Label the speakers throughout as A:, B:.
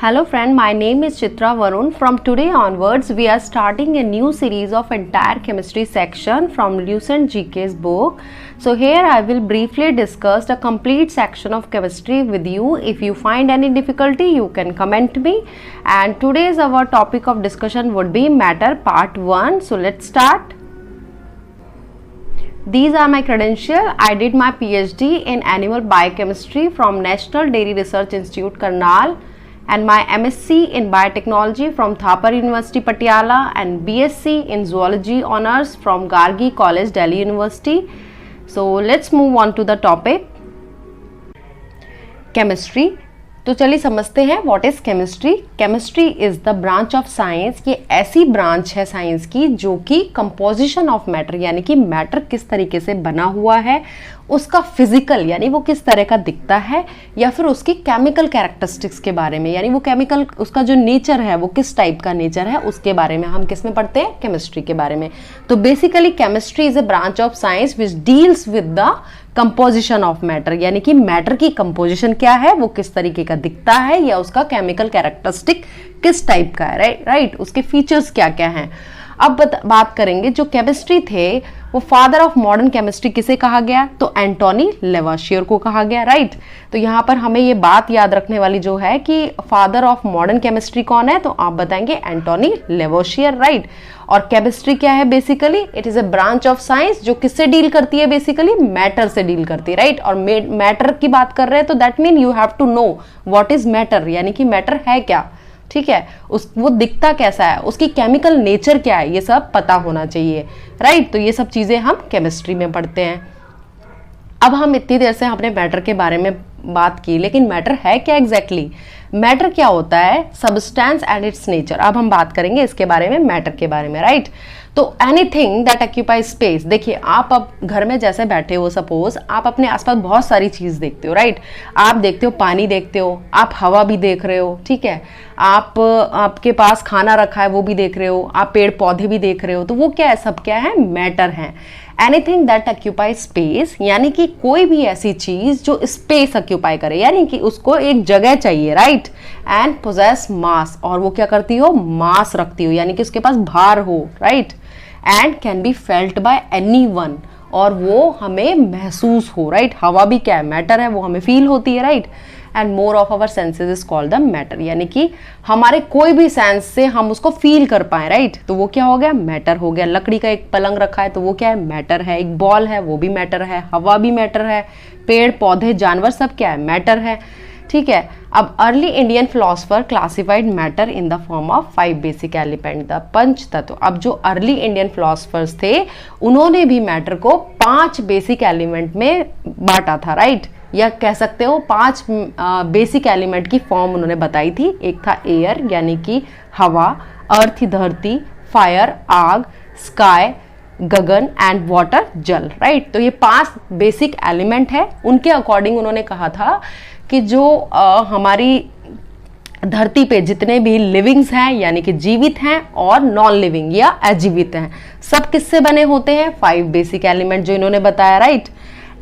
A: Hello friend, my name is Chitra Varun. From today onwards, we are starting a new series of entire chemistry section from Lucent GK's book. So here I will briefly discuss the complete section of chemistry with you. If you find any difficulty, you can comment me. And today's our topic of discussion would be matter part 1. So let's start. These are my credentials. I did my PhD in animal biochemistry from National Dairy Research Institute, Karnal, and my MSc in biotechnology from Thapar University, Patiala, and BSc in zoology honors from Gargi College, Delhi University. So let's move on to the topic chemistry. तो चलिए समझते हैं what is chemistry. Chemistry is the branch of science. ये ऐसी branch है science की जो कि कंपोजिशन ऑफ मैटर यानी कि मैटर किस तरीके से बना हुआ है, उसका फिजिकल यानी वो किस तरह का दिखता है, या फिर उसकी केमिकल कैरेक्टरिस्टिक्स के बारे में यानी वो केमिकल उसका जो नेचर है वो किस टाइप का नेचर है उसके बारे में हम किस में पढ़ते हैं, केमिस्ट्री के बारे में. तो basically chemistry is a branch of science which deals with the composition of matter यानी कि मैटर की कंपोजिशन क्या है, वो किस तरीके का दिखता है, या उसका केमिकल कैरेक्टरिस्टिक किस टाइप का है, राइट उसके फीचर्स क्या क्या हैं. अब बात करेंगे जो केमिस्ट्री थे वो फादर ऑफ मॉडर्न केमिस्ट्री किसे कहा गया, तो एंटोनी लेवाशियर को कहा गया, राइट. तो यहाँ पर हमें ये बात याद रखने वाली जो है कि फादर ऑफ मॉडर्न केमिस्ट्री कौन है, तो आप बताएंगे एंटोनी लेवाशियर, राइट. और केमिस्ट्री क्या है, basically it is a branch of science जो किससे डील करती है, बेसिकली मैटर से डील करती है, राइट. और मैटर की बात कर रहे हैं तो that mean you have to know what is matter यानी कि मैटर है क्या, ठीक है, वो दिखता कैसा है, उसकी केमिकल नेचर क्या है, ये सब पता होना चाहिए, राइट. तो ये सब चीजें हम केमिस्ट्री में पढ़ते हैं. अब हम इतनी देर से हमने मैटर के बारे में बात की, लेकिन मैटर है क्या एग्जैक्टली, मैटर क्या होता है, सब्सटेंस एंड इट्स नेचर. अब हम बात करेंगे इसके बारे में, मैटर के बारे में, राइट. तो एनीथिंग दैट ऑक्यूपाई स्पेस. देखिए आप अब घर में जैसे बैठे हो, सपोज आप अपने आसपास बहुत सारी चीज देखते हो, राइट. आप देखते हो पानी देखते हो, आप हवा भी देख रहे हो, ठीक है, आपके पास खाना रखा है वो भी देख रहे हो, आप पेड़ पौधे भी देख रहे हो. तो वो क्या है, सब क्या है, मैटर है. एनीथिंग दैट ऑक्यूपाई स्पेस यानी कि कोई भी ऐसी चीज जो स्पेस ऑक्यूपाई करे यानी कि उसको एक जगह चाहिए, राइट. एंड पोजेस मास, और वो क्या करती हो, मास रखती हो यानी कि उसके पास भार हो, right. And can be felt by anyone, और वो हमें महसूस हो, राइट. हवा भी क्या है, मैटर है, वो हमें फील होती है, right. And more of our senses is called the matter यानी कि हमारे कोई भी सेंस से हम उसको फील कर पाए, राइट. तो वो क्या हो गया, मैटर हो गया. लकड़ी का एक पलंग रखा है तो वो क्या है, मैटर है. एक बॉल है वो भी मैटर है, हवा भी मैटर है, पेड़ पौधे जानवर सब क्या है, मैटर है, ठीक है. अब early Indian philosopher classified matter in the form of 5 basic element, the panch tattva. अब जो अर्ली इंडियन फिलोसफर्स थे उन्होंने भी मैटर को 5 बेसिक एलिमेंट में बांटा था, राइट. या कह सकते हो 5 बेसिक एलिमेंट की फॉर्म उन्होंने बताई थी. एक था एयर यानी कि हवा, अर्थ धरती, फायर आग, स्काई गगन, एंड वाटर जल, राइट. तो ये 5 बेसिक एलिमेंट है. उनके अकॉर्डिंग उन्होंने कहा था कि जो हमारी धरती पे जितने भी लिविंग्स हैं यानी कि जीवित हैं और नॉन लिविंग या अजीवित हैं, सब किससे बने होते हैं, 5 बेसिक एलिमेंट जो इन्होंने बताया, right.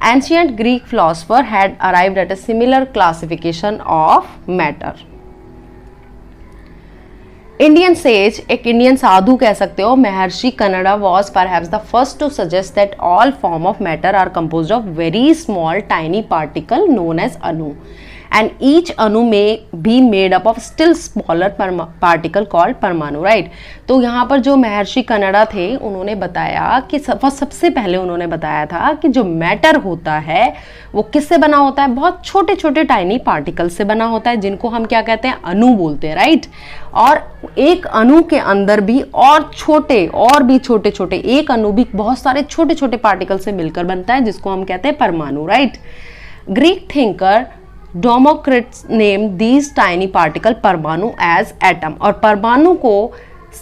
A: Ancient Greek philosopher had arrived at a similar classification of matter. Indian says, एक इंडियन साधु कह सकते हो, महर्षि Kannada was perhaps the first to suggest that all form of matter are composed of very small tiny particle known as अणु, and each अणु may be made up of still smaller particle called परमाणु, right. तो यहाँ पर जो महर्षि कन्नड़ा थे उन्होंने बताया कि सबसे पहले उन्होंने बताया था कि जो मैटर होता है वो किससे बना होता है, बहुत छोटे छोटे टाइनी पार्टिकल से बना होता है जिनको हम क्या कहते हैं, अणु बोलते हैं, राइट. और एक अणु के अंदर भी और भी छोटे छोटे एक अणु भी बहुत सारे छोटे छोटे पार्टिकल से मिलकर बनता है जिसको हम कहते हैं परमाणु, right. Greek thinker Democritus name these tiny particle परमाणु एज एटम, और परमाणु को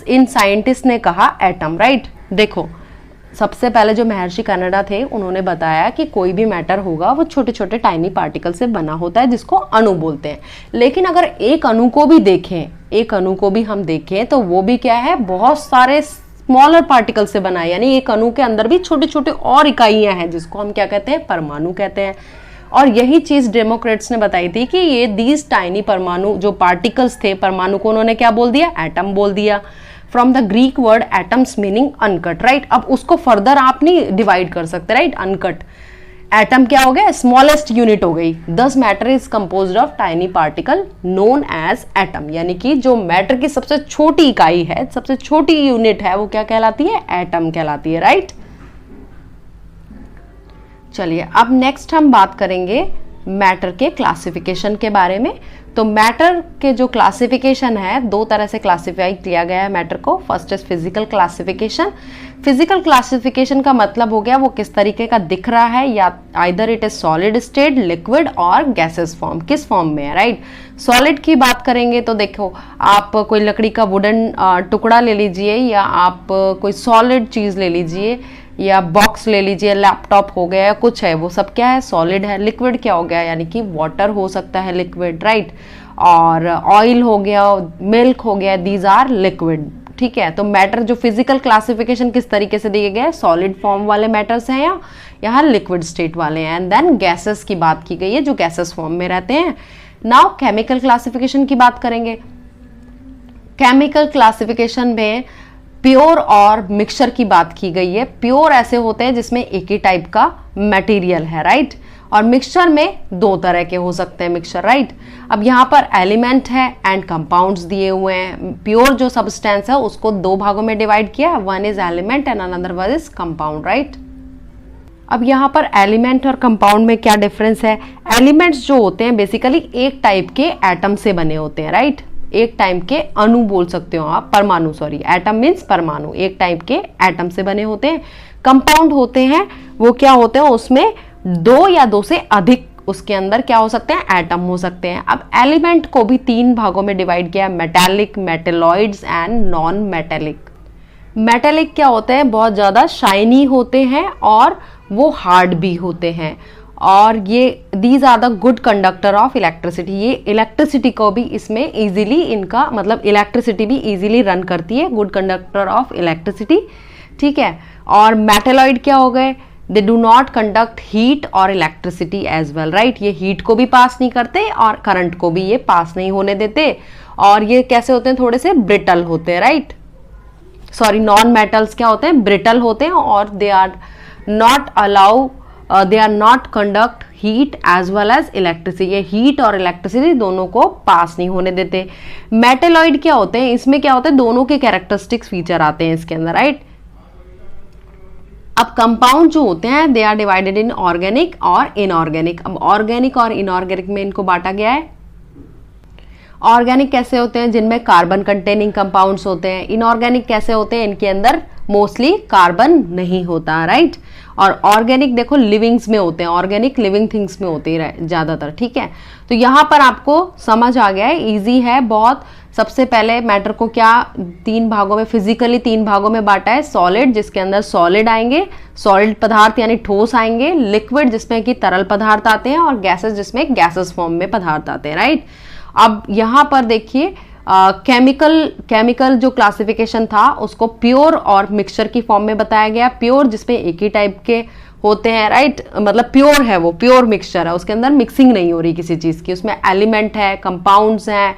A: इन साइंटिस्ट ने कहा एटम, राइट. देखो सबसे पहले जो महर्षि कन्नड़ा थे उन्होंने बताया कि कोई भी मैटर होगा वो छोटे छोटे टाइनी पार्टिकल से बना होता है जिसको अणु बोलते हैं. लेकिन अगर एक अणु को भी हम देखें तो वो भी क्या है, बहुत सारे स्मॉलर पार्टिकल से बना है यानी एक अणु के अंदर भी छोटे छोटे और इकाइयां हैं जिसको हम क्या कहते हैं, परमाणु कहते हैं. और यही चीज डेमोक्रेट्स ने बताई थी कि ये दीज टाइनी परमाणु जो पार्टिकल्स थे, परमाणु को उन्होंने क्या बोल दिया, एटम बोल दिया, from the Greek word atoms meaning uncut, right. अब उसको फर्दर आप नहीं डिवाइड कर सकते, राइट। अनकट एटम क्या हो गया, स्मॉलेस्ट यूनिट हो गई। Thus matter is composed of tiny particle known as atom, यानी कि जो मैटर की सबसे छोटी इकाई है, सबसे छोटी यूनिट है, वो क्या कहलाती है, एटम कहलाती है, राइट। चलिए अब नेक्स्ट हम बात करेंगे मैटर के क्लासिफिकेशन के बारे में। तो मैटर के जो क्लासिफिकेशन है, दो तरह से क्लासिफाई किया गया है मैटर को। First is physical classification. Physical classification का मतलब हो गया वो किस तरीके का दिख रहा है, या either it is solid state, liquid और गैसेस फॉर्म, किस फॉर्म में है, राइट। सॉलिड की बात करेंगे तो देखो, आप कोई लकड़ी का वुडन टुकड़ा ले लीजिए, या आप कोई सॉलिड चीज ले लीजिए, या बॉक्स ले लीजिए, लैपटॉप हो गया, कुछ है, वो सब क्या है, सॉलिड है। लिक्विड क्या हो गया, यानी कि वाटर हो सकता है लिक्विड, राइट। और ऑयल हो गया, मिल्क हो गया, दीज आर लिक्विड, ठीक है। तो मैटर जो फिजिकल क्लासिफिकेशन किस तरीके से दिए गए, सॉलिड फॉर्म वाले मैटर्स हैं या यहाँ लिक्विड स्टेट वाले हैं। एंड देन गैसेस की बात की गई है जो गैसेस फॉर्म में रहते हैं। नाउ केमिकल क्लासिफिकेशन की बात करेंगे। केमिकल क्लासिफिकेशन में प्योर और मिक्सचर की बात की गई है। प्योर ऐसे होते हैं जिसमें एक ही टाइप का मटेरियल है, राइट। और मिक्सचर में दो तरह के हो सकते हैं मिक्सचर, राइट। अब यहाँ पर एलिमेंट है एंड कंपाउंड्स दिए हुए हैं। प्योर जो सब्सटेंस है उसको दो भागों में डिवाइड किया है, one is element and another one is compound, right. अब यहाँ पर एलिमेंट और कंपाउंड में क्या डिफरेंस है। एलिमेंट्स जो होते हैं बेसिकली एक टाइप के एटम से बने होते हैं, राइट। एक टाइप के अणु बोल सकते हो आप, परमाणु, सॉरी, एटम मीन्स परमाणु, एक टाइप के एटम से बने होते हैं। कंपाउंड होते हैं वो क्या होते हैं, उसमें दो या दो से अधिक उसके अंदर क्या हो सकते हैं, एटम हो सकते हैं। अब एलिमेंट को भी तीन भागों में डिवाइड किया है, metallic, metalloids and non metallic. Metallic क्या होते हैं, बहुत ज़्यादा शाइनी होते हैं और वो हार्ड भी होते हैं, और ये these are the good conductor of electricity. ये इलेक्ट्रिसिटी को भी इसमें इजीली, इनका मतलब इलेक्ट्रिसिटी भी इजीली रन करती है, गुड कंडक्टर ऑफ इलेक्ट्रिसिटी, ठीक है। और मेटेलॉइड क्या हो गए, दे डू नॉट कंडक्ट हीट और इलेक्ट्रिसिटी एज वेल, राइट। ये हीट को भी पास नहीं करते और करंट को भी ये पास नहीं होने देते, और ये कैसे होते हैं, थोड़े से ब्रिटल होते हैं, राइट। सॉरी, नॉन मेटल्स क्या होते हैं, ब्रिटल होते हैं, और they are not allow, they are not conduct heat as well as electricity. ये हीट और इलेक्ट्रिसिटी दोनों को पास नहीं होने देते। मेटेलॉइड क्या होते हैं, इसमें क्या होता है, दोनों के कैरेक्टरिस्टिक्स फीचर आते हैं इसके अंदर, राइट। अब कंपाउंड जो होते हैं they are divided in organic और इनऑर्गेनिक। अब ऑर्गेनिक और इनऑर्गेनिक में इनको बांटा गया है। ऑर्गेनिक कैसे होते हैं, जिनमें कार्बन कंटेनिंग कंपाउंड्स होते हैं। इनऑर्गेनिक कैसे होते हैं, इनके अंदर मोस्टली कार्बन नहीं होता, राइट। और ऑर्गेनिक देखो लिविंग्स में होते हैं, ऑर्गेनिक लिविंग थिंग्स में होते हैं ज़्यादातर, ठीक है। तो यहाँ पर आपको समझ आ गया है, इजी है बहुत। सबसे पहले मैटर को क्या तीन भागों में, फिजिकली तीन भागों में बांटा है। सॉलिड जिसके अंदर सॉलिड आएंगे, सॉलिड पदार्थ यानी ठोस आएंगे, लिक्विड जिसमें कि तरल पदार्थ आते हैं, और गैसेस जिसमें गैसेस फॉर्म में पदार्थ आते हैं, राइट। अब यहाँ पर देखिए केमिकल जो क्लासिफिकेशन था उसको प्योर और मिक्सचर की फॉर्म में बताया गया। प्योर जिसमें एक ही टाइप के होते हैं, राइट, मतलब प्योर है, वो प्योर मिक्सचर है, उसके अंदर मिक्सिंग नहीं हो रही किसी चीज़ की। उसमें एलिमेंट है, कंपाउंड्स हैं।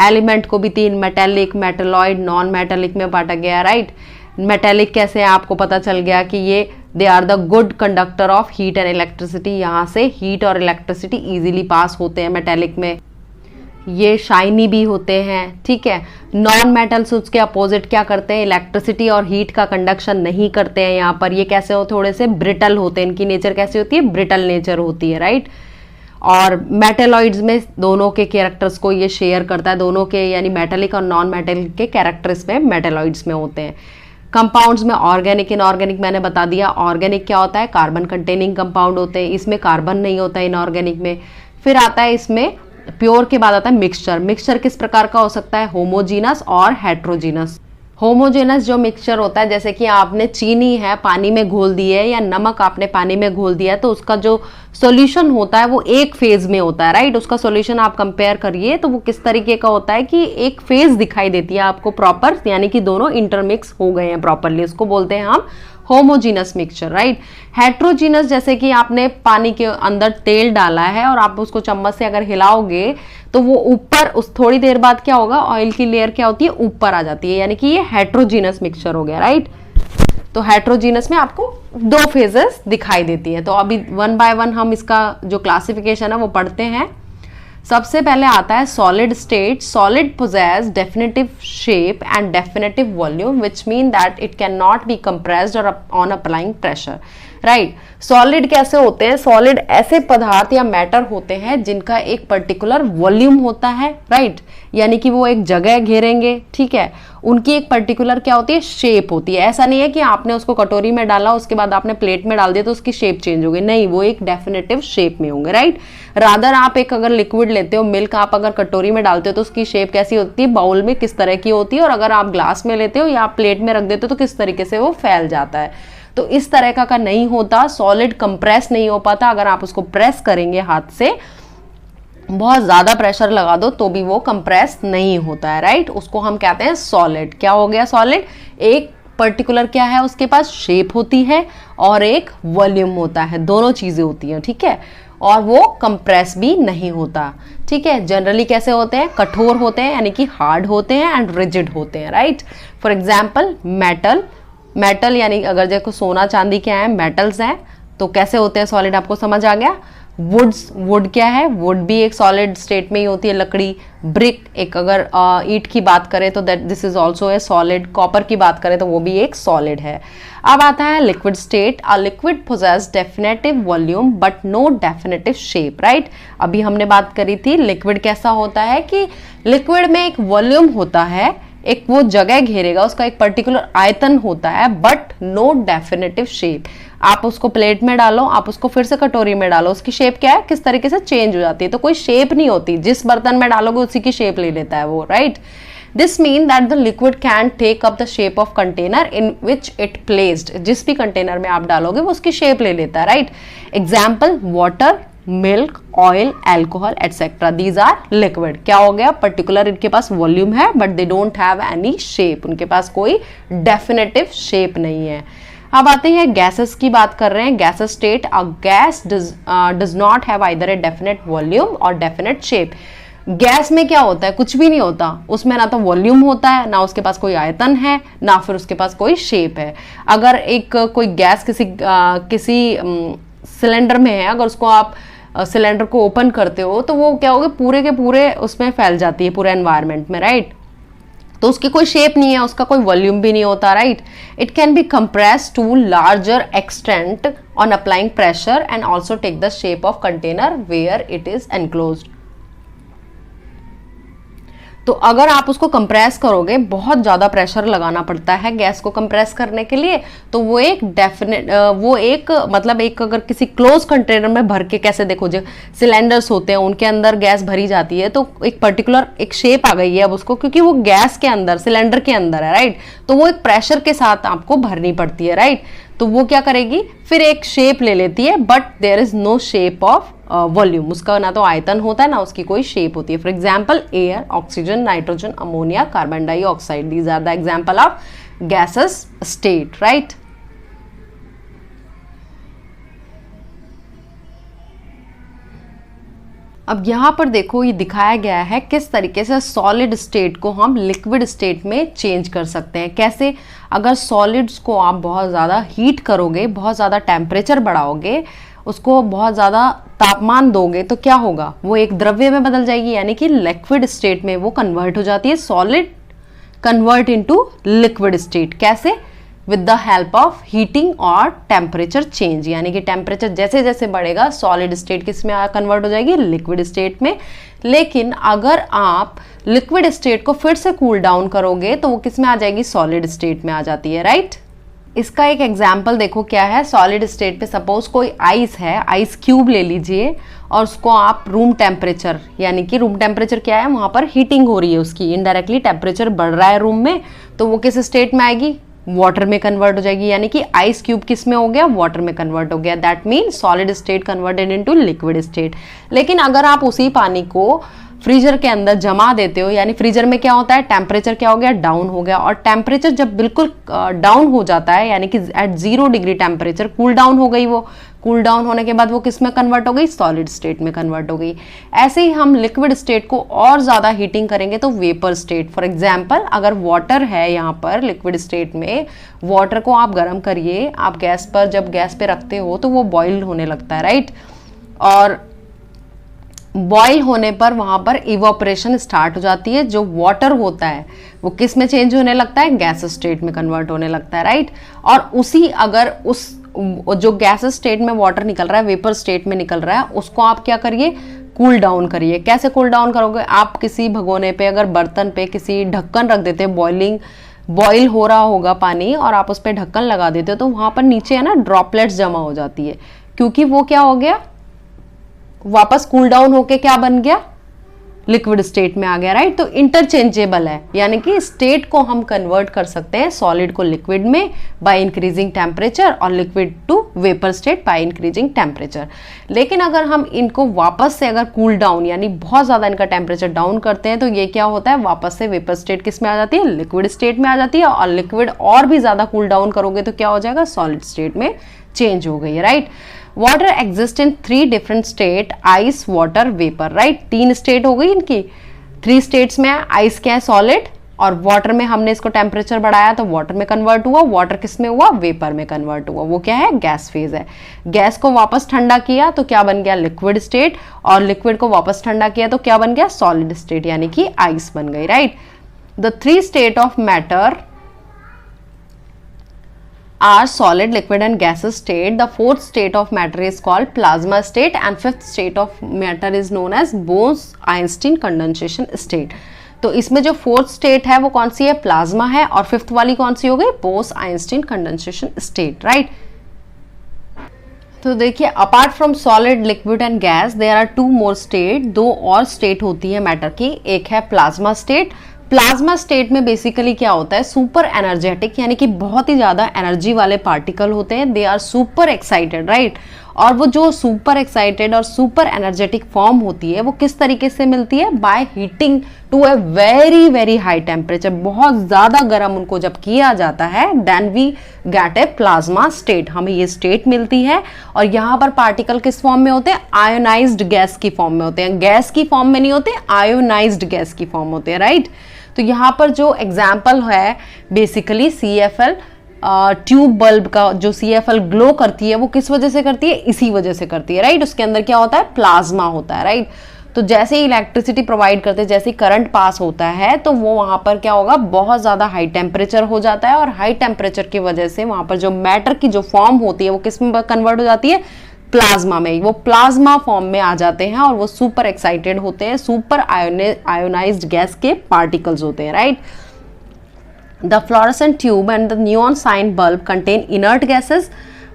A: एलिमेंट को भी तीन, मेटेलिक, मेटेलॉइड, नॉन मेटेलिक में बांटा गया, राइट। मेटेलिक कैसे है, आपको पता चल गया कि ये they are the good conductor of heat and electricity. यहाँ से हीट और इलेक्ट्रिसिटी इजीली पास होते हैं मेटेलिक में। ये शाइनी भी होते हैं, ठीक है। नॉन मेटल्स उसके अपोजिट क्या करते हैं, इलेक्ट्रिसिटी और हीट का कंडक्शन नहीं करते हैं। यहाँ पर ये कैसे हो, थोड़े से ब्रिटल होते हैं। इनकी नेचर कैसी होती है, ब्रिटल नेचर होती है, राइट। और मेटेलॉइड्स में दोनों के कैरेक्टर्स को ये शेयर करता है, दोनों के यानी मेटेलिक और नॉन मेटेलिक के कैरेक्टर्स में मेटेलॉइड्स में होते हैं। कंपाउंड्स में ऑर्गेनिक, इनऑर्गेनिक मैंने बता दिया। ऑर्गेनिक क्या होता है, कार्बन कंटेनिंग कंपाउंड होते हैं, इसमें कार्बन नहीं होता है इनऑर्गेनिक में। फिर आता है इसमें प्योर के बाद आता है मिक्सचर। मिक्सचर किस प्रकार का हो सकता है, होमोजीनस और हेट्रोजीनस। होमोजेनस जो मिक्सचर होता है, जैसे कि आपने चीनी है पानी में घोल दी है, या नमक आपने पानी में घोल दिया है, तो उसका जो सॉल्यूशन होता है वो एक फेज में होता है, राइट। उसका सॉल्यूशन आप कंपेयर करिए तो वो किस तरीके का होता है कि एक फेज दिखाई देती है आपको प्रॉपर, यानी कि दोनों इंटरमिक्स हो गए हैं प्रॉपरली, उसको बोलते हैं हम होमोजीनस मिक्सचर, राइट। हेट्रोजीनस जैसे कि आपने पानी के अंदर तेल डाला है और आप उसको चम्मच से अगर हिलाओगे तो वो ऊपर, उस थोड़ी देर बाद क्या होगा, ऑयल की लेयर क्या होती है, ऊपर आ जाती है, यानी कि ये हेट्रोजीनस मिक्सचर हो गया, राइट। तो हेट्रोजीनस में आपको दो फेजेस दिखाई देती है। तो अभी वन बाय वन हम इसका जो क्लासिफिकेशन है वो पढ़ते हैं। सबसे पहले आता है solid state. Solid possess definitive shape and definitive volume which mean that it can not be compressed और on applying pressure, right. Solid कैसे होते हैं? सॉलिड ऐसे पदार्थ या मैटर होते हैं जिनका एक पर्टिकुलर वॉल्यूम होता है, राइट, यानी कि वो एक जगह घेरेंगे, ठीक है। उनकी एक पर्टिकुलर क्या होती है, शेप होती है। ऐसा नहीं है कि आपने उसको कटोरी में डाला उसके बाद आपने प्लेट में डाल दिया तो उसकी शेप चेंज हो गई, नहीं, वो एक डेफिनेटिव शेप में होंगे, राइट। रादर आप एक अगर लिक्विड लेते हो, मिल्क आप अगर कटोरी में डालते हो तो उसकी शेप कैसी होती है, बाउल में किस तरह की होती है, और अगर आप ग्लास में लेते हो या आप प्लेट में रख देते हो तो किस तरीके से वो फैल जाता है। तो इस तरह का नहीं होता। सॉलिड कंप्रेस नहीं हो पाता। अगर आप उसको प्रेस करेंगे हाथ से, बहुत ज्यादा प्रेशर लगा दो तो भी वो कंप्रेस नहीं होता है, राइट। उसको हम कहते हैं सॉलिड। क्या हो गया सॉलिड? एक पर्टिकुलर क्या है, उसके पास शेप होती है और एक वॉल्यूम होता है, दोनों चीजें होती हैं, ठीक है। और वो कंप्रेस भी नहीं होता, ठीक है। जनरली कैसे होते हैं? कठोर होते हैं, यानी कि हार्ड होते हैं एंड रिजिड होते हैं, right. For example metal. Metal यानी अगर देखो सोना चांदी क्या है, मेटल्स हैं, तो कैसे होते हैं सॉलिड, आपको समझ आ गया। वुड्स, वुड क्या है, वुड भी एक सॉलिड स्टेट में ही होती है, लकड़ी। ब्रिक, एक अगर ईंट की बात करें तो that this is also a solid. Copper की बात करें तो वो भी एक सॉलिड है। अब आता है liquid state. A liquid possess definitive volume but no definitive shape, right. अभी हमने बात करी थी लिक्विड कैसा होता है कि लिक्विड में एक वॉल्यूम होता है, एक वो जगह घेरेगा, उसका एक पर्टिकुलर आयतन होता है, बट नो डेफिनेटिव शेप। आप उसको प्लेट में डालो, आप उसको फिर से कटोरी में डालो, उसकी शेप क्या है, किस तरीके से चेंज हो जाती है, तो कोई शेप नहीं होती। जिस बर्तन में डालोगे उसी की शेप ले लेता है वो, right. This mean that the liquid can take up the shape of container in which it placed. जिस भी कंटेनर में आप डालोगे वो उसकी शेप ले लेता है, right. Example water, milk, oil, alcohol etcetera, these are liquid. क्या हो गया, पर्टिकुलर इनके पास वॉल्यूम है but they don't have any shape, उनके पास कोई डेफिनेटिव शेप नहीं है। अब आते हैं गैसेस की बात कर रहे हैं। Gases state. A gas does not have either a definite volume और डेफिनेट शेप। गैस में क्या होता है, कुछ भी नहीं होता, उसमें ना तो वॉल्यूम होता है, ना उसके पास कोई आयतन है, ना फिर उसके पास कोई शेप है। अगर एक कोई गैस किसी सिलेंडर में है, अगर उसको आप सिलेंडर को ओपन करते हो तो वो क्या होगा, पूरे के पूरे उसमें फैल जाती है, पूरे एनवायरनमेंट में, राइट। तो उसकी कोई शेप नहीं है, उसका कोई वॉल्यूम भी नहीं होता, right. It can be compressed to larger extent on applying pressure and also take the shape of container where it is enclosed. तो अगर आप उसको कंप्रेस करोगे, बहुत ज़्यादा प्रेशर लगाना पड़ता है गैस को कंप्रेस करने के लिए, तो वो एक मतलब एक अगर किसी क्लोज कंटेनर में भर के, कैसे देखो जो सिलेंडर्स होते हैं उनके अंदर गैस भरी जाती है तो एक पर्टिकुलर एक शेप आ गई है अब उसको, क्योंकि वो गैस के अंदर, सिलेंडर के अंदर है, राइट। तो वो एक प्रेशर के साथ आपको भरनी पड़ती है, राइट। तो वो क्या करेगी, फिर एक शेप ले लेती है, but there is no shape of volume. उसका ना तो आयतन होता है ना उसकी कोई शेप होती है। For example air, oxygen, nitrogen, ammonia, carbon dioxide, these are the example of gases state, right. अब यहाँ पर देखो ये दिखाया गया है किस तरीके से सॉलिड स्टेट को हम लिक्विड स्टेट में चेंज कर सकते हैं। कैसे, अगर सॉलिड्स को आप बहुत ज़्यादा हीट करोगे, बहुत ज़्यादा टेम्परेचर बढ़ाओगे, उसको बहुत ज़्यादा तापमान दोगे तो क्या होगा, वो एक द्रव्य में बदल जाएगी, यानी कि लिक्विड स्टेट में वो कन्वर्ट हो जाती है। Solid convert into liquid state कैसे, with the help of heating और टेम्परेचर चेंज, यानी कि टेम्परेचर जैसे जैसे बढ़ेगा सॉलिड स्टेट किस में कन्वर्ट हो जाएगी, लिक्विड स्टेट में। लेकिन अगर आप लिक्विड स्टेट को फिर से कूल डाउन करोगे तो वो किस में आ जाएगी, सॉलिड स्टेट में आ जाती है, राइट। इसका एक एग्जाम्पल देखो क्या है, सॉलिड स्टेट पे सपोज कोई आइस है, आइस क्यूब ले लीजिए और उसको आप रूम टेम्परेचर, यानी कि रूम टेम्परेचर क्या है, वहाँ पर हीटिंग हो रही है उसकी, इनडायरेक्टली टेम्परेचर बढ़ रहा है रूम में, तो वो किस स्टेट में आएगी, वाटर में कन्वर्ट हो जाएगी, यानी कि आइस क्यूब किस में हो गया, वाटर में कन्वर्ट हो गया। That mean solid state converted into liquid state. लेकिन अगर आप उसी पानी को फ्रीजर के अंदर जमा देते हो, यानी फ्रीजर में क्या होता है, टेम्परेचर क्या हो गया, डाउन हो गया। और टेम्परेचर जब बिल्कुल डाउन हो जाता है, यानी कि at 0 degree temperature, cool down हो गई, वो कूल डाउन होने के बाद वो किस में कन्वर्ट हो गई, सॉलिड स्टेट में कन्वर्ट हो गई। ऐसे ही हम लिक्विड स्टेट को और ज़्यादा हीटिंग करेंगे तो वेपर स्टेट। फॉर एग्जाम्पल, अगर वाटर है यहाँ पर लिक्विड स्टेट में, वाटर को आप गर्म करिए, आप गैस पर, जब गैस पे रखते हो तो वो बॉईल होने लगता है, राइट। और बॉईल होने पर वहाँ पर इवोपरेशन स्टार्ट हो जाती है। जो वाटर होता है वो किस में चेंज होने लगता है, गैस स्टेट में कन्वर्ट होने लगता है, राइट। और उसी अगर उस जो गैस स्टेट में वाटर निकल रहा है, वेपर स्टेट में निकल रहा है, उसको आप क्या करिए, कूल डाउन करिए। कैसे कूल डाउन करोगे, आप किसी भगोने पे, अगर बर्तन पे किसी ढक्कन रख देते हैं, बॉईल हो रहा होगा पानी और आप उस पर ढक्कन लगा देते हो, तो वहाँ पर नीचे है ना ड्रॉपलेट्स जमा हो जाती है, क्योंकि वो क्या हो गया, वापस कूल डाउन होके क्या बन गया, लिक्विड स्टेट में आ गया, राइट। तो इंटरचेंजेबल है, यानी कि स्टेट को हम कन्वर्ट कर सकते हैं सॉलिड को लिक्विड में बाय इंक्रीजिंग टेम्परेचर और liquid to vapour state by increasing temperature. लेकिन अगर हम इनको वापस से अगर कूल डाउन, यानी बहुत ज़्यादा इनका टेम्परेचर डाउन करते हैं, तो ये क्या होता है, वापस से वेपर स्टेट किस में आ जाती है, लिक्विड स्टेट में आ जाती है। और लिक्विड और भी ज़्यादा कूल डाउन करोगे तो क्या हो जाएगा, सॉलिड स्टेट में चेंज हो गई है, right. Water exist in 3 different state, ice, water, vapour, right. 3 state हो गई इनकी, 3 स्टेट्स में आइस क्या है, सॉलिड, और वाटर में हमने इसको टेम्परेचर बढ़ाया तो वाटर में कन्वर्ट हुआ, वाटर किस में हुआ, वेपर में कन्वर्ट हुआ, वो क्या है, गैस फेज है। गैस को वापस ठंडा किया तो क्या बन गया, लिक्विड स्टेट, और लिक्विड को वापस ठंडा किया तो क्या बन गया, सॉलिड स्टेट, यानी कि आइस बन गई, right. The 3 state of matter are solid, liquid and gaseous state. The 4th state of matter is called plasma state and 5th state of matter is known as Bose-Einstein condensation state. तो इसमें जो 4th state है वो कौन सी है, plasma है, और 5th वाली कौन सी हो गई, Bose-Einstein condensation state, राइट। तो देखिए, apart from solid, liquid and gas, there are 2 more state, 2 और स्टेट होती है मैटर की। एक है प्लाज्मा स्टेट। प्लाज्मा स्टेट में बेसिकली क्या होता है, सुपर एनर्जेटिक, यानी कि बहुत ही ज़्यादा एनर्जी वाले पार्टिकल होते हैं, they are super excited, right. और वो जो सुपर एक्साइटेड और सुपर एनर्जेटिक फॉर्म होती है वो किस तरीके से मिलती है, by heating to a very very high temperature, बहुत ज़्यादा गर्म उनको जब किया जाता है, then we get a plasma state, हमें ये स्टेट मिलती है। और यहाँ पर पार्टिकल किस फॉर्म में होते हैं, आयोनाइज्ड गैस की फॉर्म में होते हैं, गैस की फॉर्म में नहीं होते, आयोनाइज्ड गैस की फॉर्म होते हैं, राइट। तो यहाँ पर जो एग्जाम्पल है बेसिकली CFL ट्यूब बल्ब का, जो CFL ग्लो करती है वो किस वजह से करती है, इसी वजह से करती है, राइट। उसके अंदर क्या होता है, प्लाज्मा होता है, राइट। तो जैसे ही इलेक्ट्रिसिटी प्रोवाइड करते हैं, जैसे ही करंट पास होता है, तो वो वहाँ पर क्या होगा, बहुत ज़्यादा हाई टेम्परेचर हो जाता है, और हाई टेम्परेचर की वजह से वहाँ पर जो मैटर की जो फॉर्म होती है वो किस में कन्वर्ट हो जाती है, प्लाज्मा में। वो प्लाज्मा फॉर्म में आ जाते हैं और वो सुपर एक्साइटेड होते हैं, सुपर आयोनाइज्ड गैस के पार्टिकल्स होते हैं, right. The fluorescent tube and the neon sign bulb contain inert gases.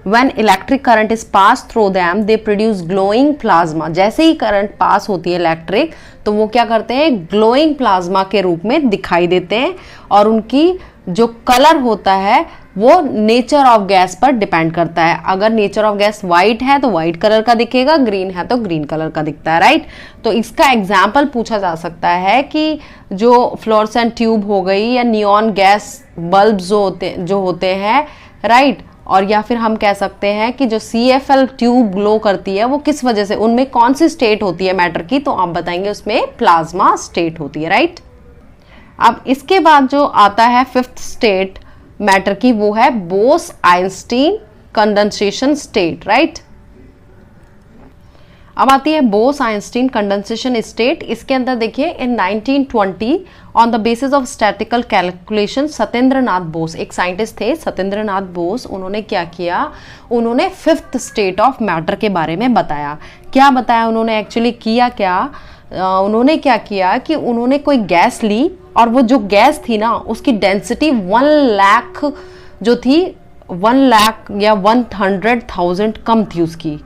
A: When electric current is passed through them, they produce glowing plasma. जैसे ही करंट पास होती है electric, तो वो क्या करते हैं, ग्लोइंग प्लाज्मा के रूप में दिखाई देते हैं, और उनकी जो कलर होता है वो नेचर ऑफ गैस पर डिपेंड करता है। अगर नेचर ऑफ गैस वाइट है तो वाइट कलर का दिखेगा, ग्रीन है तो ग्रीन कलर का दिखता है, राइट। तो इसका एग्जाम्पल पूछा जा सकता है कि जो फ्लोरेसेंट ट्यूब हो गई या नियॉन गैस बल्ब जो होते हैं, राइट। और या फिर हम कह सकते हैं कि जो CFL ट्यूब ग्लो करती है वो किस वजह से, उनमें कौन सी स्टेट होती है मैटर की, तो आप बताएंगे उसमें प्लाज्मा स्टेट होती है, राइट। अब इसके बाद जो आता है 5th स्टेट मैटर की, वो है बोस-आइंस्टीन कंडेंसेशन स्टेट, राइट। अब आती है बोस-आइंस्टीन कंडेंसेशन स्टेट। इसके अंदर देखिए, in 1920 on the basis of statical calculation, Satyendra Nath Bose, एक साइंटिस्ट थे सत्येंद्र नाथ बोस, उन्होंने क्या किया, उन्होंने 5th स्टेट ऑफ मैटर के बारे में बताया। क्या बताया उन्होंने, एक्चुअली किया क्या, उन्होंने क्या किया कि उन्होंने कोई गैस ली, और वो जो गैस थी ना उसकी डेंसिटी 1 लाख जो थी, 1 लाख या 100,000 कम थी उसकी,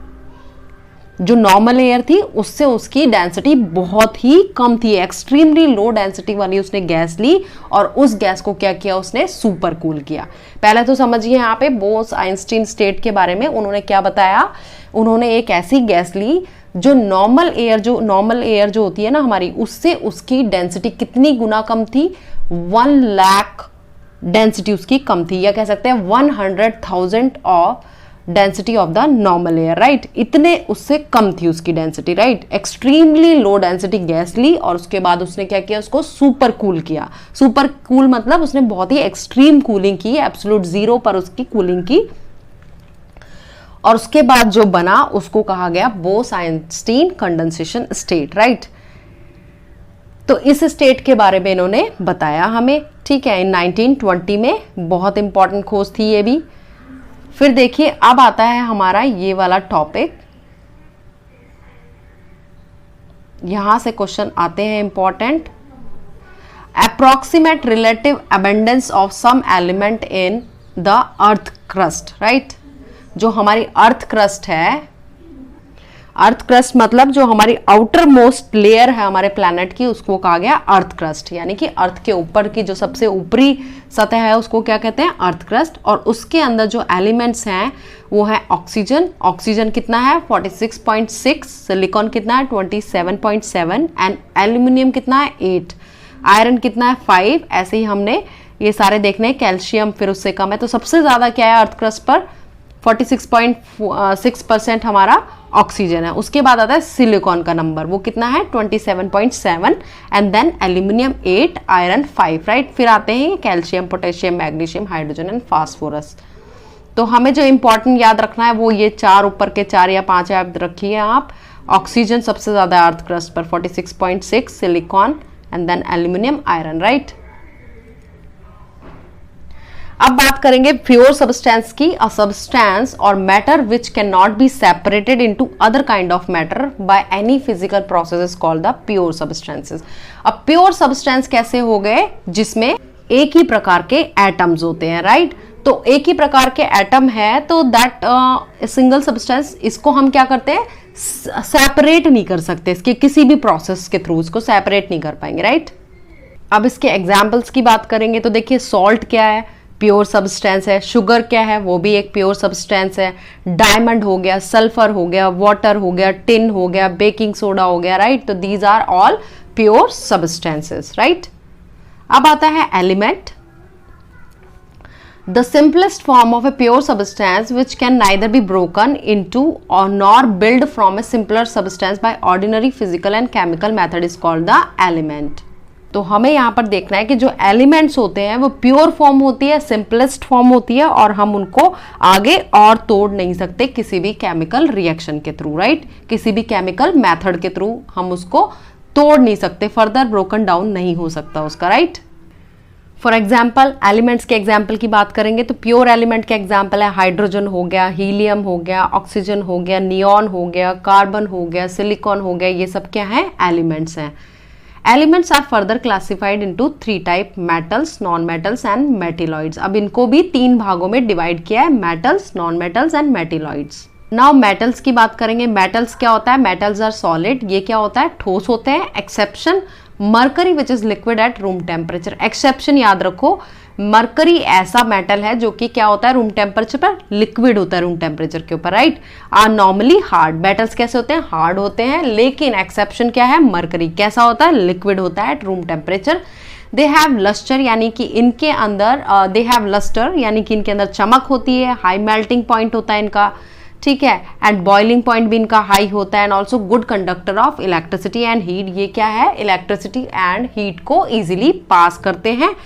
A: जो नॉर्मल एयर थी उससे उसकी डेंसिटी बहुत ही कम थी, एक्सट्रीमली लो डेंसिटी वाली उसने गैस ली, और उस गैस को क्या किया, उसने सुपर कूल किया। पहले तो समझिए यहाँ पे बोस-आइंस्टीन स्टेट के बारे में उन्होंने क्या बताया, उन्होंने एक ऐसी गैस ली जो नॉर्मल एयर जो होती है ना हमारी, उससे उसकी डेंसिटी कितनी गुना कम थी, 1 लाख डेंसिटी उसकी कम थी, या कह सकते हैं 100,000 of density of the normal air, right. इतने उससे कम थी उसकी density, right. Extremely low density gas ली और उसके बाद उसने क्या किया, उसको सुपर कूल किया। सुपर कूल मतलब उसने बहुत ही एक्सट्रीम कूलिंग की, एब्सोल्यूट जीरो पर उसकी कूलिंग की, और उसके बाद जो बना उसको कहा गया बोस-आइंस्टीन कंडेंसेशन स्टेट, राइट। तो इस स्टेट के बारे में इन्होंने बताया हमें, ठीक है, इन 1920 में। बहुत इंपॉर्टेंट खोज थी ये भी। फिर देखिए अब आता है हमारा ये वाला टॉपिक, यहां से क्वेश्चन आते हैं important. Approximate relative abundance of some element in the earth crust, right. जो हमारी अर्थ क्रस्ट है, अर्थ क्रस्ट मतलब जो हमारी आउटर मोस्ट लेयर है हमारे प्लैनेट की, उसको कहा गया अर्थ क्रस्ट, यानी कि अर्थ के ऊपर की जो सबसे ऊपरी सतह है उसको क्या कहते हैं, अर्थ क्रस्ट। और उसके अंदर जो एलिमेंट्स हैं वो है ऑक्सीजन। ऑक्सीजन कितना है 46.6, सिलिकॉन कितना है 27.7, एंड एल्यूमिनियम कितना है 8, आयरन कितना है 5। ऐसे ही हमने ये सारे देखने, कैल्शियम फिर उससे कम है। तो सबसे ज्यादा क्या है अर्थ क्रस्ट पर, 46.6% हमारा ऑक्सीजन है। उसके बाद आता है सिलिकॉन का नंबर, वो कितना है 27.7, and then aluminium 8, iron 5, right. फिर आते हैं calcium, potassium, magnesium, hydrogen and phosphorus. तो हमें जो इंपॉर्टेंट याद रखना है वो ये 4 ऊपर के 4 या 5 याद रखिए आप। ऑक्सीजन सबसे ज्यादा अर्थ क्रस्ट पर 46.6, silicon and then aluminium, iron, right. अब बात करेंगे प्योर सब्सटेंस की। अ सब्सटेंस और matter which can not be separated into other kind of matter by any physical process is called the pure substances. अब pure substance कैसे हो गए, जिसमें एक ही प्रकार के एटम्स होते हैं, राइट। तो एक ही प्रकार के एटम है तो दैट सिंगल सब्सटेंस, इसको हम क्या करते हैं, सेपरेट नहीं कर सकते, इसके किसी भी प्रोसेस के थ्रू इसको सेपरेट नहीं कर पाएंगे, राइट। अब इसके एग्जाम्पल्स की बात करेंगे तो देखिए सॉल्ट क्या है, प्योर सब्सटेंस है। शुगर क्या है, वो भी एक प्योर सब्सटेंस है। डायमंड हो गया, सल्फर हो गया, वाटर हो गया, टिन हो गया, बेकिंग सोडा हो गया, राइट। तो these are all pure substances, right. अब आता है element. The simplest form of a pure substance which can neither be broken into or nor built from a simpler substance by ordinary physical and chemical method is called the element. तो हमें यहाँ पर देखना है कि जो elements होते हैं वो प्योर फॉर्म होती है, सिंपलेस्ट फॉर्म होती है, और हम उनको आगे और तोड़ नहीं सकते किसी भी केमिकल रिएक्शन के थ्रू, राइट। किसी भी केमिकल मेथड के थ्रू हम उसको तोड़ नहीं सकते, फर्दर ब्रोकन डाउन नहीं हो सकता उसका, राइट। फॉर एग्जाम्पल एलिमेंट्स के एग्जाम्पल की बात करेंगे तो प्योर एलिमेंट के एग्जाम्पल है हाइड्रोजन हो गया, हीलियम हो गया, ऑक्सीजन हो गया, नियॉन हो गया, कार्बन हो गया, सिलिकॉन हो गया, ये सब क्या है, एलिमेंट्स हैं। Elements are further classified into 3 type, metals, non metals and metalloids. अब इनको भी 3 भागों में डिवाइड किया है, metals, non metals and metalloids. Now metals की बात करेंगे। मेटल्स क्या होता है, मेटल्स आर सॉलिड, ये क्या होता है, ठोस होते हैं। Exception mercury which is liquid at room temperature. Exception याद रखो, मरकरी ऐसा मेटल है जो कि क्या होता है, रूम टेम्परेचर पर लिक्विड होता है, रूम टेम्परेचर के ऊपर, right. Are normally hard. Metals कैसे होते हैं, हार्ड होते हैं, लेकिन एक्सेप्शन क्या है, मरकरी कैसा होता है, लिक्विड होता है at room temperature. They have lustre, यानी कि इनके अंदर दे हैव लस्टर, यानी कि इनके अंदर चमक होती है, हाई मेल्टिंग पॉइंट होता है इनका, ठीक है, एंड बॉइलिंग पॉइंट भी इनका हाई होता है, and also good conductor of electricity and heat. ये क्या है, इलेक्ट्रिसिटी एंड हीट को इजीली पास करते हैं।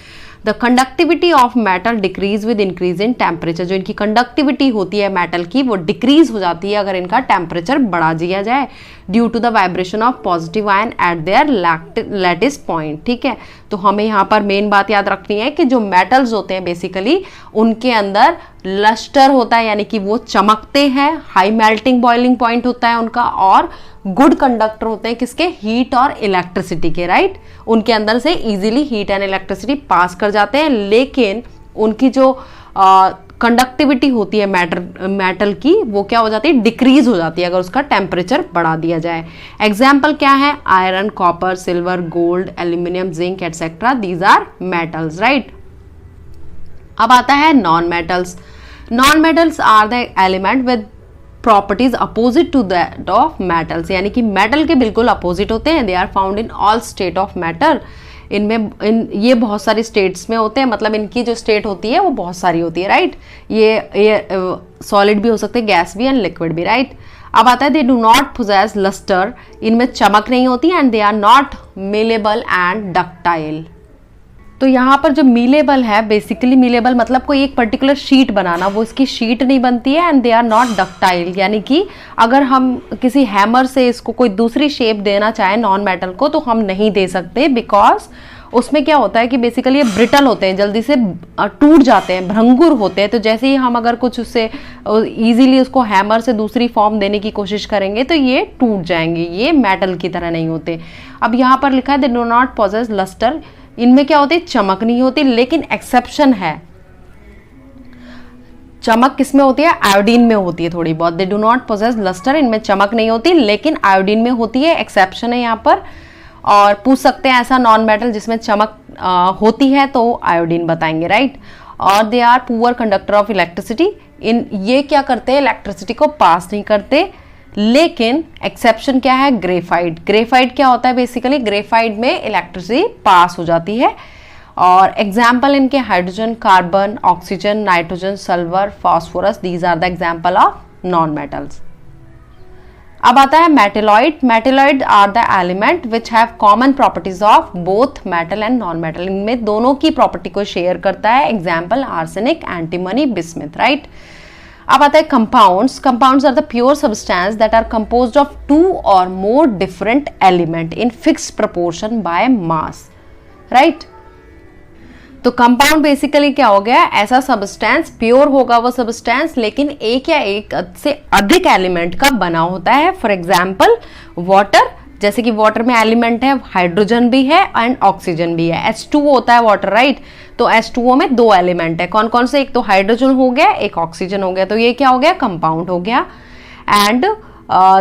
A: The conductivity of metal decrease with increase in temperature. जो इनकी कंडक्टिविटी होती है मेटल की वो डिक्रीज हो जाती है अगर इनका टेम्परेचर बढ़ा दिया जाए, due to the vibration of positive ion at their lattice point, ठीक है। तो हमें यहाँ पर मेन बात याद रखनी है कि जो मेटल्स होते हैं बेसिकली उनके अंदर लस्टर होता है, यानी कि वो चमकते हैं, हाई मेल्टिंग बॉइलिंग पॉइंट होता है उनका, और गुड कंडक्टर होते हैं किसके, हीट और इलेक्ट्रिसिटी के, राइट। उनके अंदर से easily heat and electricity pass कर जाते हैं, लेकिन उनकी जो कंडक्टिविटी होती है मेटल की वो क्या हो जाती है, डिक्रीज हो जाती है अगर उसका टेम्परेचर बढ़ा दिया जाए। एग्जाम्पल क्या है, iron, copper, silver, gold, aluminium, zinc etcetera, these are metals, right. अब आता है non metals. Non metals are the element with properties opposite to that of metals, यानी कि मेटल के बिल्कुल अपोजिट होते हैं। They are found in all state of matter. ये बहुत सारी स्टेट्स में होते हैं, मतलब इनकी जो स्टेट होती है वो बहुत सारी होती है, राइट। ये सॉलिड भी हो सकते हैं, गैस भी एंड लिक्विड भी, राइट। अब आता है they do not possess lustre, इनमें चमक नहीं होती, and they are not malleable and ductile. तो यहाँ पर जो मिलेबल है, बेसिकली मिलेबल मतलब कोई एक पर्टिकुलर शीट बनाना, वो इसकी शीट नहीं बनती है। And they are not ductile, यानी कि अगर हम किसी हैमर से इसको कोई दूसरी शेप देना चाहें नॉन मेटल को, तो हम नहीं दे सकते, बिकॉज उसमें क्या होता है कि बेसिकली ये ब्रिटल होते हैं, जल्दी से टूट जाते हैं, भंगुर होते हैं। तो जैसे ही हम अगर कुछ उससे इजीली उसको हैमर से दूसरी फॉर्म देने की कोशिश करेंगे तो ये टूट जाएंगे, ये मेटल की तरह नहीं होते। अब यहाँ पर लिखा है they do not possess lustre, इनमें क्या होती है, चमक नहीं होती, लेकिन एक्सेप्शन है। चमक किसमें होती है, आयोडीन में होती है थोड़ी बहुत। They do not possess lustre, इनमें चमक नहीं होती, लेकिन आयोडीन में होती है, एक्सेप्शन है यहाँ पर। और पूछ सकते हैं ऐसा नॉन मेटल जिसमें चमक होती है, तो आयोडीन बताएंगे, राइट। और they are poor conductor of electricity, ये क्या करते हैं, इलेक्ट्रिसिटी को पास नहीं करते। लेकिन एक्सेप्शन क्या है, ग्रेफाइट। ग्रेफाइट क्या होता है, बेसिकली ग्रेफाइट में इलेक्ट्रिसिटी पास हो जाती है। और एग्जाम्पल इनके hydrogen, carbon, oxygen, nitrogen, sulphur, phosphorus, these are the example of non metals. अब आता है metalloid. Metalloid are the element which have common properties of both metal and non metal, इनमें दोनों की प्रॉपर्टी को शेयर करता है। Example arsenic, antimony, bismuth, right. अब आता है compounds. Compounds are the pure substance that are composed of 2 और more different element in fixed proportion by mass, right. तो कंपाउंड बेसिकली क्या हो गया, ऐसा सब्सटेंस, प्योर होगा वो सब्सटेंस, लेकिन एक या एक से अधिक एलिमेंट का बना होता है। फॉर एग्जाम्पल वाटर, जैसे कि वाटर में एलिमेंट है, हाइड्रोजन भी है एंड ऑक्सीजन भी है। H2O होता है वाटर, राइट। तो H2O में 2 एलिमेंट है, कौन कौन से, एक तो हाइड्रोजन हो गया, एक ऑक्सीजन हो गया, तो ये क्या हो गया, कंपाउंड हो गया। And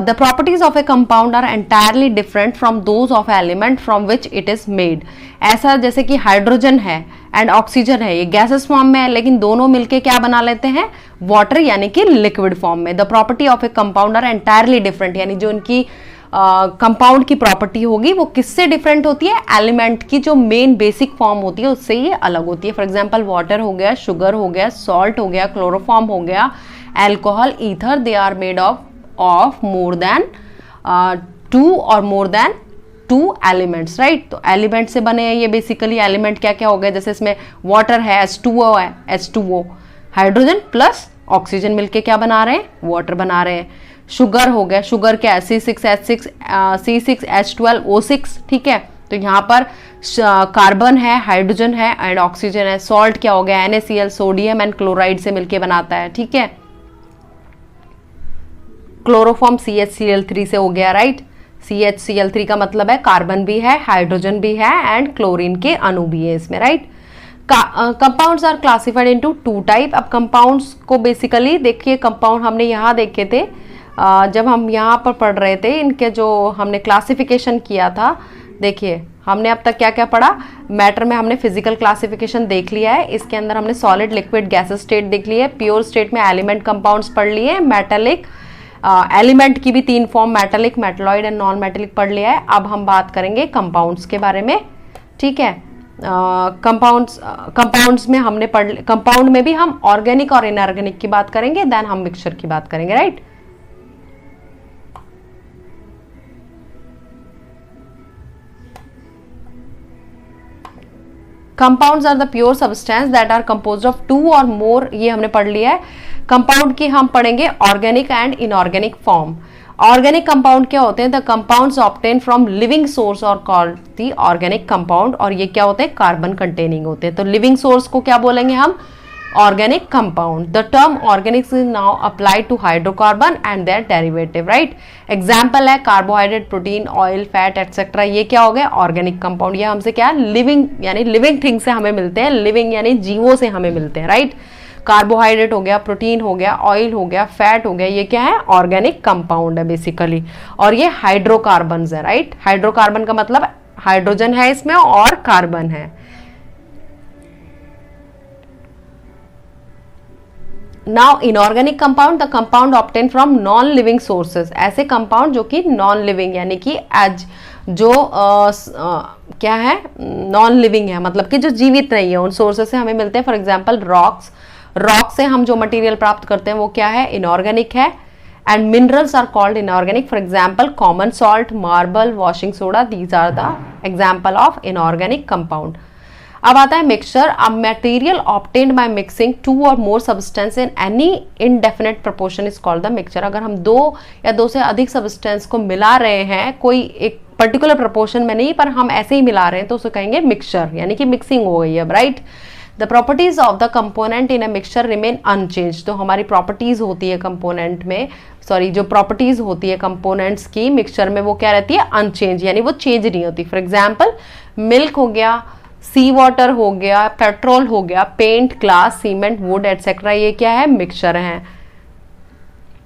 A: the properties of a compound are entirely different from those of element from which it is made. ऐसा जैसे कि हाइड्रोजन है एंड ऑक्सीजन है, ये गैसेस फॉर्म में है, लेकिन दोनों मिलके क्या बना लेते हैं, वाटर, यानी कि लिक्विड फॉर्म में। The property of a compound are entirely different, यानी जो उनकी कंपाउंड की प्रॉपर्टी होगी वो किससे डिफरेंट होती है, एलिमेंट की जो मेन बेसिक फॉर्म होती है उससे ये अलग होती है। फॉर एग्जांपल वाटर हो गया, शुगर हो गया, सॉल्ट हो गया, क्लोरोफॉर्म हो गया, alcohol, ether, they are made of more than 2 और मोर देन 2 एलिमेंट्स, राइट। तो एलिमेंट से बने हैं ये। बेसिकली एलिमेंट क्या क्या हो गए, जैसे इसमें वाटर है, H2O है, H2O, हाइड्रोजन प्लस ऑक्सीजन मिलके क्या बना रहे हैं, वाटर बना रहे हैं। शुगर हो गया, शुगर क्या है, C6H6 C6H12O6, ठीक है। तो यहाँ पर कार्बन है, हाइड्रोजन है एंड ऑक्सीजन है। सॉल्ट क्या हो गया, NaCl, सोडियम एंड क्लोराइड से मिलके बनाता है, ठीक है। क्लोरोफॉर्म CHCl3 से हो गया, राइट। CHCl3 का मतलब है कार्बन भी है, हाइड्रोजन भी है एंड क्लोरीन के अणु भी है इसमें, right. Compounds are classified into 2 type. अब कंपाउंड्स को बेसिकली देखिए, कंपाउंड हमने यहाँ देखे थे, जब हम यहाँ पर पढ़ रहे थे, इनके जो हमने क्लासिफिकेशन किया था, देखिए हमने अब तक क्या क्या पढ़ा। मैटर में हमने फिजिकल क्लासिफिकेशन देख लिया है, इसके अंदर हमने सॉलिड, लिक्विड, गैसेस स्टेट देख ली है। प्योर स्टेट में एलिमेंट कंपाउंड्स पढ़ लिए, मेटेलिक एलिमेंट की भी 3 form, metallic, metalloid and non metallic पढ़ लिया है। अब हम बात करेंगे कंपाउंड्स के बारे में, ठीक है। कंपाउंड्स में हमने पढ़, कंपाउंड में भी हम ऑर्गेनिक और इनऑर्गेनिक की बात करेंगे, देन हम मिक्सचर की बात करेंगे, right. Compounds are the pure substance that are composed of 2 और मोर, ये हमने पढ़ लिया है। कंपाउंड की हम पढ़ेंगे organic and inorganic form. Organic compound क्या होते हैं, the compounds obtain from living source और कॉल्ड द ऑर्गेनिक कंपाउंड, और ये क्या होते हैं, कार्बन कंटेनिंग होते हैं। तो लिविंग सोर्स को क्या बोलेंगे हम, organic compound. The term organic is now applied to hydrocarbon and their derivative, right? Example है carbohydrate, protein, oil, fat etcetera, ये क्या हो गया, ऑर्गेनिक कंपाउंड। ये हमसे क्या, लिविंग यानी लिविंग थिंग से हमें मिलते हैं, लिविंग यानी जीवों से हमें मिलते हैं, राइट। कार्बोहाइड्रेट हो गया, प्रोटीन हो गया, ऑयल हो गया, फैट हो गया, ये क्या है, ऑर्गेनिक कंपाउंड है बेसिकली। और ये हाइड्रोकार्बन है, राइट। हाइड्रोकार्बन का मतलब हाइड्रोजन है इसमें और कार्बन है। Now inorganic compound, the compound obtain from non living sources, ऐसे कंपाउंड जो कि नॉन लिविंग यानी कि एज जो क्या है नॉन लिविंग है, मतलब कि जो जीवित नहीं है, उन सोर्सेज से हमें मिलते हैं। फॉर एग्जांपल रॉक्स, रॉक से हम जो मटेरियल प्राप्त करते हैं वो क्या है, इनऑर्गेनिक है। And minerals are called inorganic, for example common salt, marble, washing soda, these are the example of inorganic compound. अब आता है mixture, a material obtained by mixing two और more substance in any indefinite proportion is called the mixture. अगर हम दो या दो से अधिक सब्सटेंस को मिला रहे हैं, कोई एक पर्टिकुलर प्रोपोर्शन में नहीं, पर हम ऐसे ही मिला रहे हैं, तो उसे कहेंगे मिक्सचर, यानी कि मिक्सिंग हो गई है, right. The properties of the component in a mixture remain unchange, तो हमारी प्रॉपर्टीज होती है कंपोनेंट में, सॉरी जो प्रॉपर्टीज होती है कंपोनेंट्स की मिक्सचर में, वो क्या रहती है, अनचेंज, यानी वो चेंज नहीं होती। फॉर एग्जाम्पल मिल्क हो गया, सी वाटर हो गया, पेट्रोल हो गया, paint, glass, cement, wood etcetera, ये क्या है, मिक्सचर है।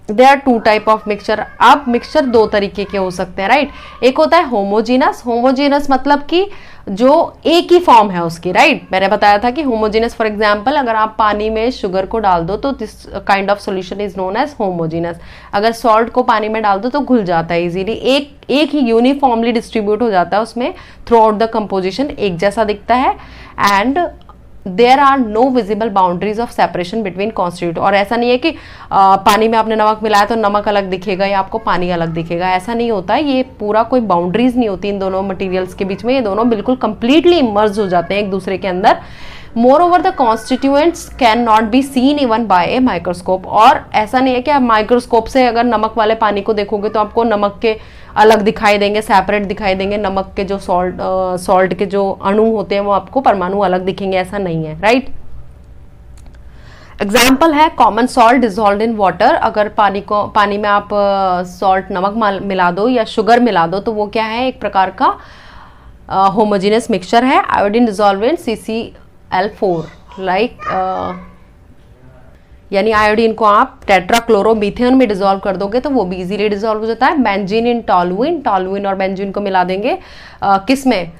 A: There are two type of mixture. अब मिक्सचर दो तरीके के हो सकते हैं, राइट। एक होता है होमोजीनस, होमोजीनस मतलब कि जो एक ही फॉर्म है उसकी, राइट। मैंने बताया था कि होमोजीनस, फॉर एग्जांपल अगर आप पानी में शुगर को डाल दो तो this kind of solution is known as homogeneous. अगर सॉल्ट को पानी में डाल दो तो घुल जाता है इजीली, एक ही यूनिफॉर्मली डिस्ट्रीब्यूट हो जाता है उसमें थ्रू आउट द कंपोजिशन, एक जैसा दिखता है। And there are no visible boundaries of separation between constitute, और ऐसा नहीं है कि पानी में आपने नमक मिलाया तो नमक अलग दिखेगा या आपको पानी अलग दिखेगा, ऐसा नहीं होता है। ये पूरा कोई बाउंड्रीज नहीं होती इन दोनों मटेरियल्स के बीच में, ये दोनों बिल्कुल कंप्लीटली इमर्ज हो जाते हैं एक दूसरे के अंदर। More the constituents can not be seen even bye a microscope, और ऐसा नहीं है कि आप माइक्रोस्कोप से अगर नमक वाले पानी को देखोगे तो आपको नमक के अलग दिखाई देंगे, सेपरेट दिखाई देंगे, नमक के जो सॉल्ट के जो अणु होते हैं वो आपको परमाणु अलग दिखेंगे, ऐसा नहीं है, राइट। एग्जाम्पल है common salt dissolve in water, अगर पानी में आप सॉल्ट नमक मिला दो या शुगर मिला दो तो वो क्या है, एक प्रकार का होमोजीनियस मिक्सचर है। Iodine dissolve in CCl4, like यानी आयोडीन को आप टेट्राक्लोरोमीथेन में डिजोल्व कर दोगे तो वो भी इजीली डिजोल्व हो जाता है। बेंजीन इन टॉलुइन, टॉलुइन और बेंजीन को मिला देंगे किस में,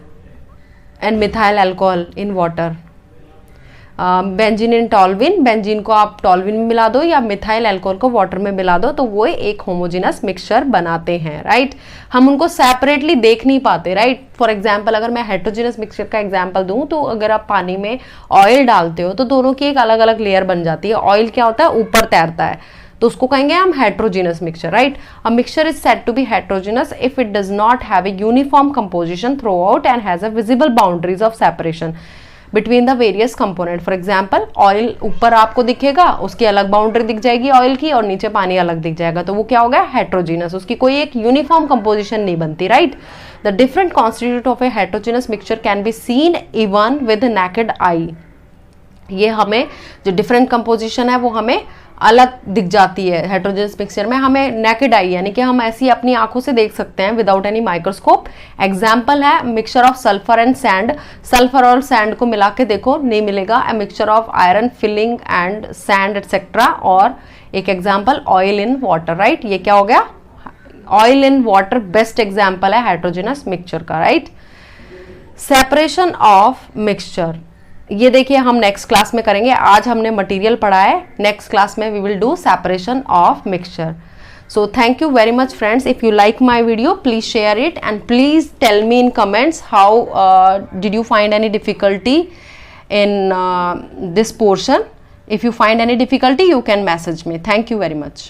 A: and methyl alcohol in water. Benzene in टॉलविन, benzene को आप टॉलविन में मिला दो या मिथाइल अल्कोहल को वाटर में मिला दो तो वो एक होमोजेनस मिक्सचर बनाते हैं, राइट। हम उनको सेपरेटली देख नहीं पाते, राइट। फॉर एग्जांपल अगर मैं हेट्रोजेनस मिक्सचर का एग्जांपल दूं तो अगर आप पानी में ऑयल डालते हो तो दोनों की एक अलग अलग लेयर बन जाती है। ऑयल क्या होता है, ऊपर तैरता है, तो उसको कहेंगे हम heterogeneous mixture, right. A mixture is said to be heterogeneous if it does not have a uniform composition throughout and has a visible boundaries of separation between the various component. For example oil ऊपर आपको दिखेगा, उसकी अलग boundary दिख जाएगी oil की, और नीचे पानी अलग दिख जाएगा, तो वो क्या हो गया, हेट्रोजीनस, उसकी कोई एक यूनिफॉर्म कंपोजिशन नहीं बनती, right. The different constitute of A heterogeneous mixture can be seen even with naked eye. ये हमें जो डिफरेंट कंपोजिशन है वो हमें अलग दिख जाती है हेट्रोजेनस मिक्सचर में, हमें नेकेड आई यानी कि हम ऐसी अपनी आंखों से देख सकते हैं विदाउट एनी माइक्रोस्कोप। एग्जाम्पल है mixture of sulphur and sand, sulphur और सैंड को मिला के देखो नहीं मिलेगा। A mixture of iron filling and sand etcetera, और एक example oil in water, right. ये क्या हो गया, oil in water best example है हेट्रोजेनस मिक्सचर का, राइट। सेपरेशन ऑफ मिक्सचर, ये देखिए हम नेक्स्ट क्लास में करेंगे। आज हमने मटेरियल पढ़ा है, नेक्स्ट क्लास में we will do separation of mixture. So thank you very much friends. If you like my video, please share it and please tell me in comments how did you find any difficulty in this portion. If you find any difficulty, you can message me. Thank you very much.